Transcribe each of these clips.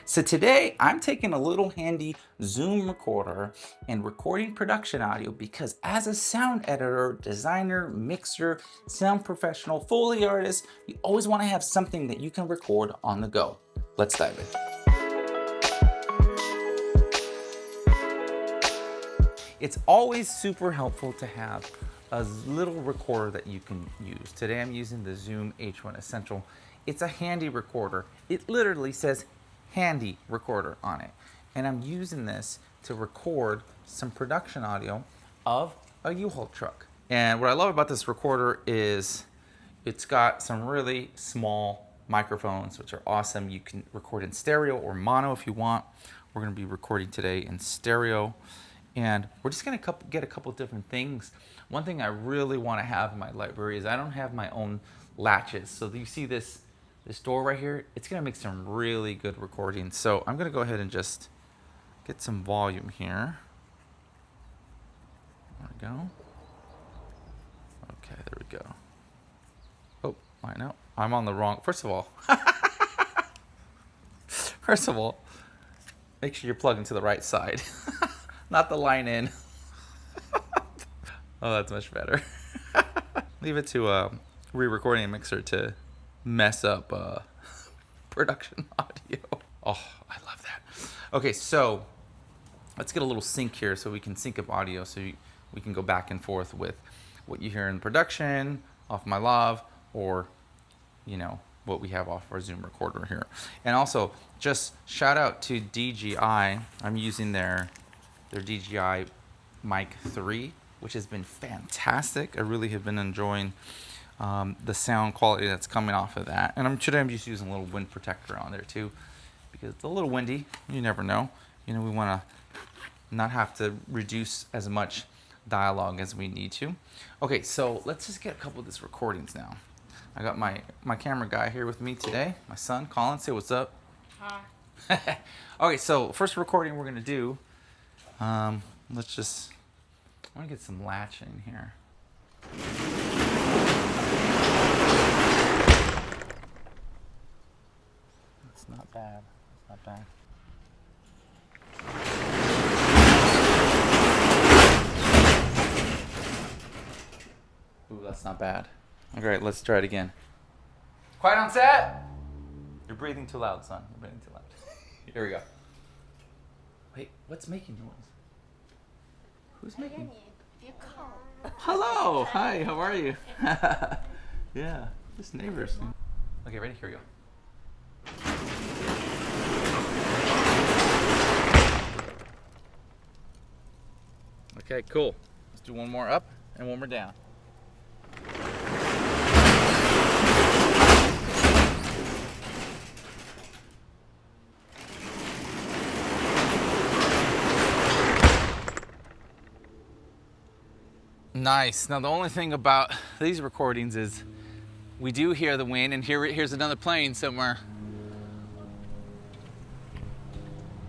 So today I'm taking a little handy Zoom recorder and recording production audio because as a sound editor, designer, mixer, sound professional, Foley artist, you always want to have something that you can record on the go. Let's dive in. It's always super helpful to have a little recorder that you can use. Today I'm using the Zoom H1 Essential. It's a handy recorder. It literally says handy recorder on it. And I'm using this to record some production audio of a U-Haul truck. And what I love about this recorder is it's got some really small microphones, which are awesome. You can record in stereo or mono if you want. We're going to be recording today in stereo. And we're just going to get a couple different things. One thing I really want to have in my library is I don't have my own latches. So you see this door right here? It's going to make some really good recordings. So I'm going to go ahead and just get some volume here. There we go. Okay, there we go. Oh, I know. I'm on the wrong. First of all, make sure you're plugging to the right side. Not the line in. Oh, that's much better. Leave it to a re-recording mixer to mess up production audio. Oh, I love that. Okay, so let's get a little sync here so we can sync up audio so we can go back and forth with what you hear in production off my lav or, you know, what we have off our Zoom recorder here. And also, just shout out to DJI. I'm using their DJI Mic 3, which has been fantastic. I really have been enjoying the sound quality that's coming off of that. And today I'm just using a little wind protector on there too, because it's a little windy. You never know. You know, we want to not have to reduce as much dialogue as we need to. Okay, so let's just get a couple of these recordings now. I got my camera guy here with me today. My son, Colin. Say what's up. Hi. Okay, so first recording we're going to do, I want to get some latch in here. It's not bad. It's not bad. Ooh, that's not bad. All right, let's try it again. Quiet on set. You're breathing too loud, son. You're breathing too loud. Here we go. Wait, what's making noise? Who's making? Hello. Hi. How are you? Yeah, just neighbors. Okay, ready? Here we go. Okay, cool. Let's do one more up and one more down. Nice. Now the only thing about these recordings is we do hear the wind, and here's another plane somewhere.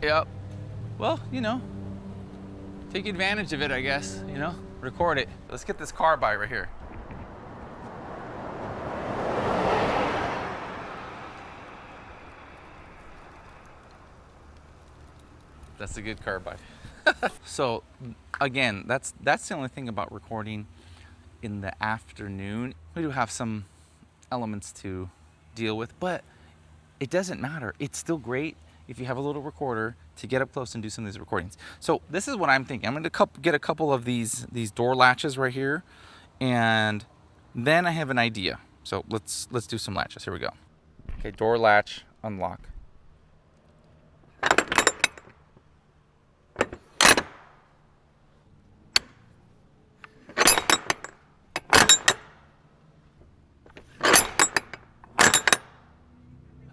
Yep. Well, you know, take advantage of it, I guess, you know, record it. Let's get this car by right here. That's a good car by. So again, that's the only thing about recording in the afternoon. We do have some elements to deal with, but it doesn't matter. It's still great if you have a little recorder to get up close and do some of these recordings. So this is what I'm thinking. I'm going to get a couple of these door latches right here, and then I have an idea. So let's do some latches. Here we go. Okay, door latch, unlock.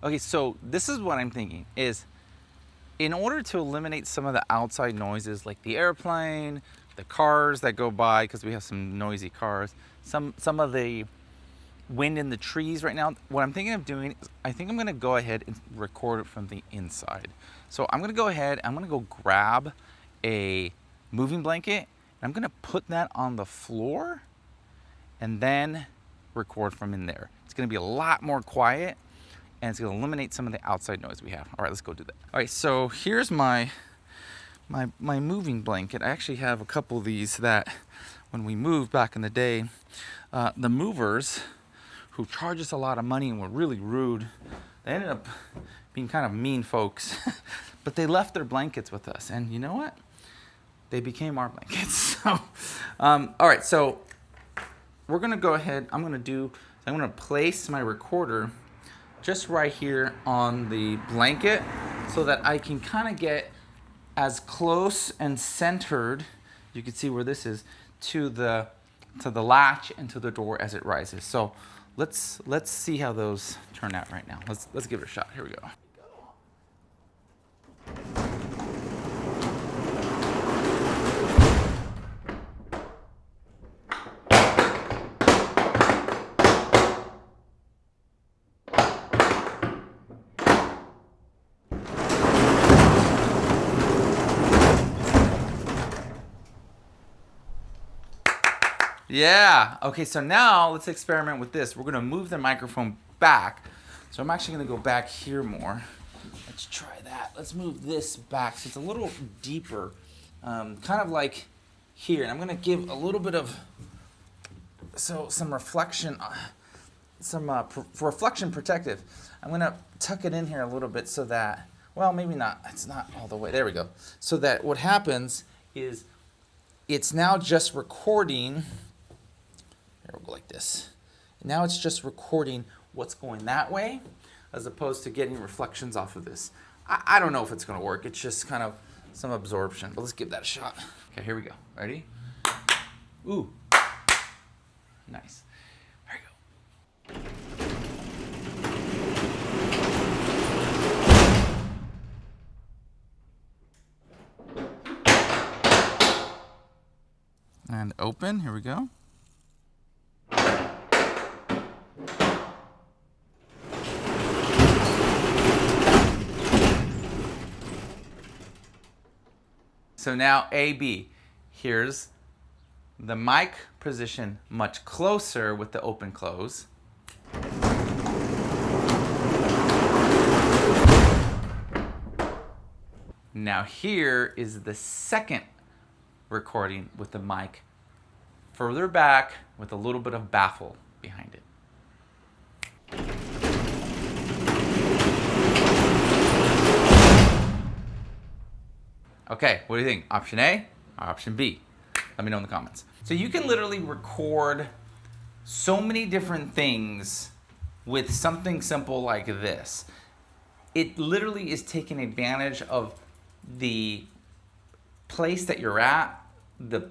Okay, so this is what I'm thinking is, in order to eliminate some of the outside noises like the airplane, the cars that go by, because we have some noisy cars, some of the wind in the trees right now, what I'm thinking of doing is I think I'm going to go ahead and record it from the inside. So I'm going to go ahead, I'm going to go grab a moving blanket, and I'm going to put that on the floor and then record from in there. It's going to be a lot more quiet. and it's gonna eliminate some of the outside noise we have. All right, let's go do that. All right, so here's my moving blanket. I actually have a couple of these that when we moved back in the day, the movers who charged us a lot of money and were really rude, they ended up being kind of mean folks, but they left their blankets with us. And you know what? They became our blankets. So, all right, so we're gonna go ahead, I'm gonna place my recorder just right here on the blanket so that I can kind of get as close and centered, you can see where this is, to the latch and to the door as it rises. So let's see how those turn out right now. Let's give it a shot. Here we go. Yeah, okay, so now let's experiment with this. We're gonna move the microphone back. So I'm actually gonna go back here more. Let's try that. Let's move this back so it's a little deeper, kind of like here. And I'm gonna give a little bit of, some reflection, reflection protective. I'm gonna tuck it in here a little bit so that, well, maybe not, it's not all the way, there we go. So that what happens is it's now just recording. We'll go like this. Now it's just recording what's going that way as opposed to getting reflections off of this. I don't know if it's going to work. It's just kind of some absorption. But let's give that a shot. Okay, here we go. Ready? Ooh. Nice. There you go. And open. Here we go. So now A-B, here's the mic position much closer with the open close. Now here is the second recording with the mic further back with a little bit of baffle behind it. Okay, what do you think? Option A or option B? Let me know in the comments. So you can literally record so many different things with something simple like this. It literally is taking advantage of the place that you're at, the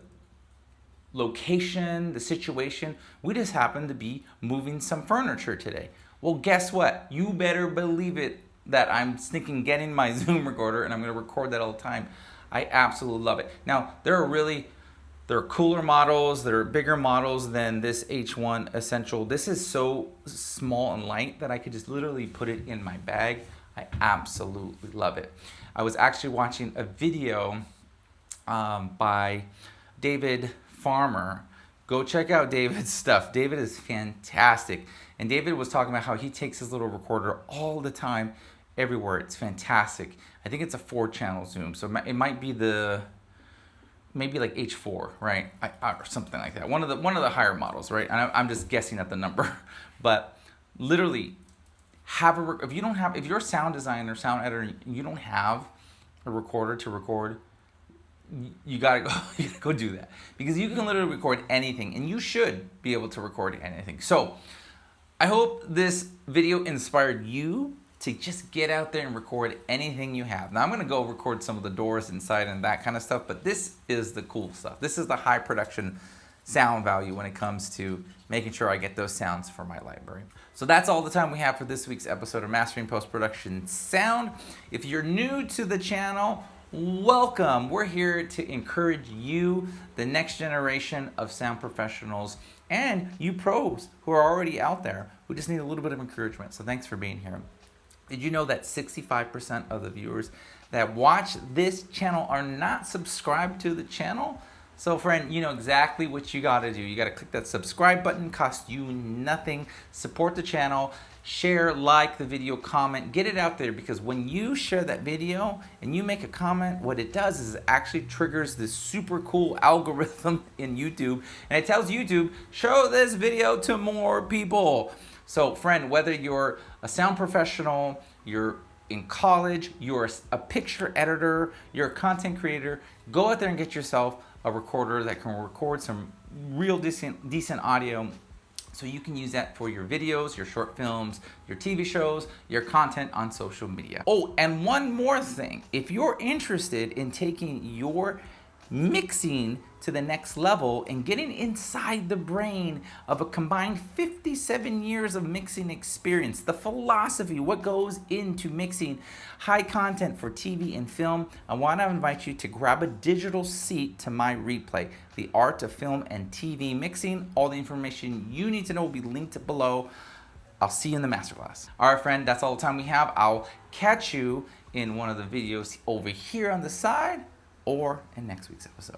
location, the situation. We just happen to be moving some furniture today. Well, guess what? You better believe it that I'm thinking getting my Zoom recorder and I'm gonna record that all the time. I absolutely love it. Now, there are cooler models, there are bigger models than this H1 Essential. This is so small and light that I could just literally put it in my bag. I absolutely love it. I was actually watching a video by David Farmer. Go check out David's stuff. David is fantastic. And David was talking about how he takes his little recorder all the time, everywhere. It's fantastic. I think it's a 4-channel zoom, so it might be maybe like H4, right? Or something like that. One of the higher models, right? And I'm just guessing at the number, but literally, if you're a sound designer, sound editor, you don't have a recorder to record, you gotta go do that, because you can literally record anything, and you should be able to record anything. So I hope this video inspired you to just get out there and record anything you have. Now I'm gonna go record some of the doors inside and that kind of stuff, but this is the cool stuff. This is the high production sound value when it comes to making sure I get those sounds for my library. So that's all the time we have for this week's episode of Mastering Post-Production Sound. If you're new to the channel, welcome. We're here to encourage you, the next generation of sound professionals, and you pros who are already out there who just need a little bit of encouragement. So thanks for being here. Did you know that 65% of the viewers that watch this channel are not subscribed to the channel? So friend, you know exactly what you gotta do. You gotta click that subscribe button, costs you nothing. Support the channel, share, like the video, comment, get it out there, because when you share that video and you make a comment, what it does is it actually triggers this super cool algorithm in YouTube, and it tells YouTube, show this video to more people. So friend, whether you're a sound professional, you're in college, you're a picture editor, you're a content creator, go out there and get yourself a recorder that can record some real decent audio, so you can use that for your videos, your short films, your TV shows, your content on social media. Oh, and one more thing. If you're interested in taking your mixing to the next level and getting inside the brain of a combined 57 years of mixing experience, the philosophy, what goes into mixing high content for TV and film, I want to invite you to grab a digital seat to my replay, The Art of Film and TV Mixing. All the information you need to know will be linked below. I'll see you in the masterclass. All right, friend, that's all the time we have. I'll catch you in one of the videos over here on the side or in next week's episode.